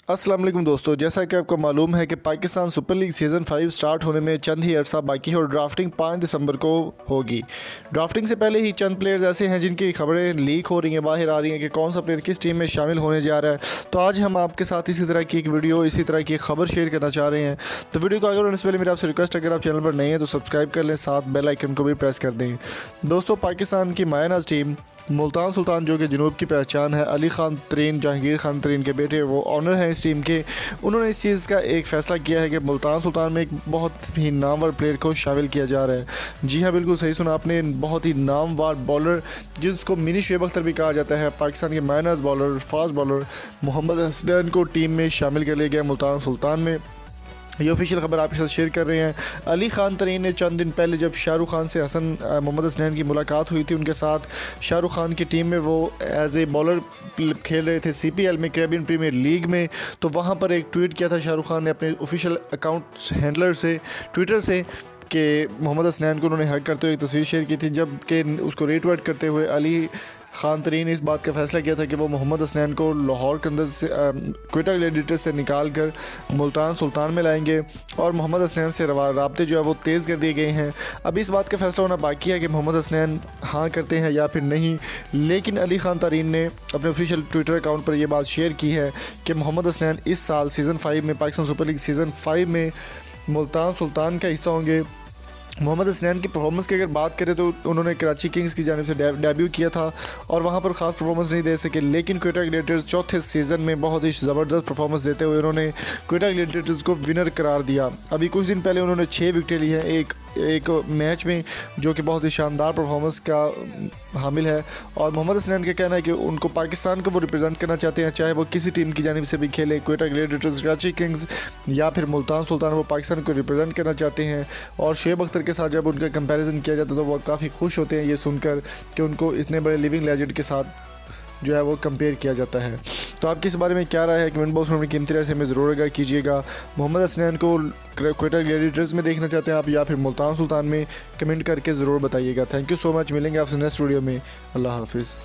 अस्सलाम वालेकुम दोस्तों, जैसा कि आपको मालूम है कि Pakistan super league season 5 start होने में चंद ही अरसा बाकी है और ड्राफ्टिंग 5 दिसंबर को होगी। ड्राफ्टिंग से पहले ही चंद प्लेयर्स ऐसे हैं जिनकी खबरें लीक हो रही हैं, बाहर आ रही हैं कि कौन सा प्लेयर किस टीम में शामिल होने जा रहा है। तो आज हम आपके साथ इसी तरह की एक वीडियो, इसी तरह की एक खबर शेयर करना चाह रहे हैं। तो वीडियो को आगे बढ़ने से पहले मेरी आपसे रिक्वेस्ट, अगर आप चैनल पर नए हैं तो सब्सक्राइब कर लें, साथ बेल आइकन को भी प्रेस कर दें। दोस्तों, पाकिस्तान की मायनाज़ टीम मुल्तान सुल्तान, जो कि जनूब की पहचान है, अली खान तरीन, जहांगीर खान तरीन के बेटे, वो ऑनर हैं इस टीम के। उन्होंने इस चीज़ का एक फ़ैसला किया है कि मुल्तान सुल्तान में एक बहुत ही नामवर प्लेयर को शामिल किया जा रहा है। जी हाँ, बिल्कुल सही सुना आपने। बहुत ही नामवर बॉलर जिसको मिनी शुएब अख्तर भी कहा जाता है, पाकिस्तान के माइनस bowler, fast bowler Mohammad Hasnain को टीम में शामिल कर लिया गया मुल्तान सुल्तान में। ये ऑफिशियल खबर आपके साथ शेयर कर रहे हैं। अली खान तरीन ने चंद दिन पहले जब शाहरुख खान से मोहम्मद हसनैन की मुलाकात हुई थी, उनके साथ शाहरुख खान की टीम में वो एज ए बॉलर खेल रहे थे CPL में, कैरेबियन प्रीमियर लीग में। तो वहाँ पर एक ट्वीट किया था शाहरुख खान ने अपने ऑफिशियल अकाउंट हैंडलर से, ट्विटर से, कि मोहम्मद हसनैन को उन्होंने हक करते हुए एक तस्वीर शेयर की थी, जबकि उसको रीट्वीट करते हुए अली खान तरीन ने इस बात का फैसला किया था कि वो मोहम्मद हसनैन को लाहौर के अंदर से क्वेटा ग्लैडिएटर्स से निकाल कर मुल्तान सुल्तान में लाएंगे और मोहम्मद हसनैन से राब्ते जो है वो तेज़ कर दिए गए हैं। अभी इस बात का फैसला होना बाकी है कि मोहम्मद हसनैन हाँ करते हैं या फिर नहीं, लेकिन अली खान तरीन ने अपने ऑफिशियल ट्विटर अकाउंट पर यह बात शेयर की है कि मोहम्मद हसनैन इस साल सीज़न 5 में, पाकिस्तान सुपर लीग सीज़न 5 में मुल्तान सुल्तान का हिस्सा होंगे। मोहम्मद हसनैन की परफॉर्मेंस की अगर बात करें तो उन्होंने कराची किंग्स की जानिब से डेब्यू किया था और वहां पर ख़ास परफॉर्मेंस नहीं दे सके, लेकिन क्वेटा ग्लैडिएटर्स चौथे सीज़न में बहुत ही ज़बरदस्त परफॉर्मेंस देते हुए उन्होंने क्वेटा ग्लैडिएटर्स को विनर करार दिया। अभी कुछ दिन पहले उन्होंने 6 विकेटें ली हैं एक मैच में, जो कि बहुत ही शानदार परफॉर्मेंस का हामिल है। और मोहम्मद हसनैन का कहना है कि उनको पाकिस्तान को वो रिप्रेजेंट करना चाहते हैं, चाहे वो किसी टीम की जानिब से भी खेले, क्वेटा ग्लैडिएटर्स, कराची किंग्स या फिर मुल्तान सुल्तान, वो पाकिस्तान को रिप्रेजेंट करना चाहते हैं। और शुएब अख्तर के साथ जब उनका कंपैरिजन किया जाता है तो वो काफ़ी खुश होते हैं ये सुनकर कि उनको इतने बड़े लिविंग लेजेंड के साथ जो है वो कंपेयर किया जाता है। तो आपकी इस बारे में क्या राय है, कमेंट बॉक्स में अपनी कीमती राय से हमें ज़रूर आगाह कीजिएगा। मोहम्मद हसनैन को क्वेटा ग्लैडिएटर्स में देखना चाहते हैं आप या फिर मुल्तान सुल्तान में, कमेंट करके ज़रूर बताइएगा। Thank you so much. मिलेंगे आपसे नेक्स्ट वीडियो में। अल्लाह हाफिज़।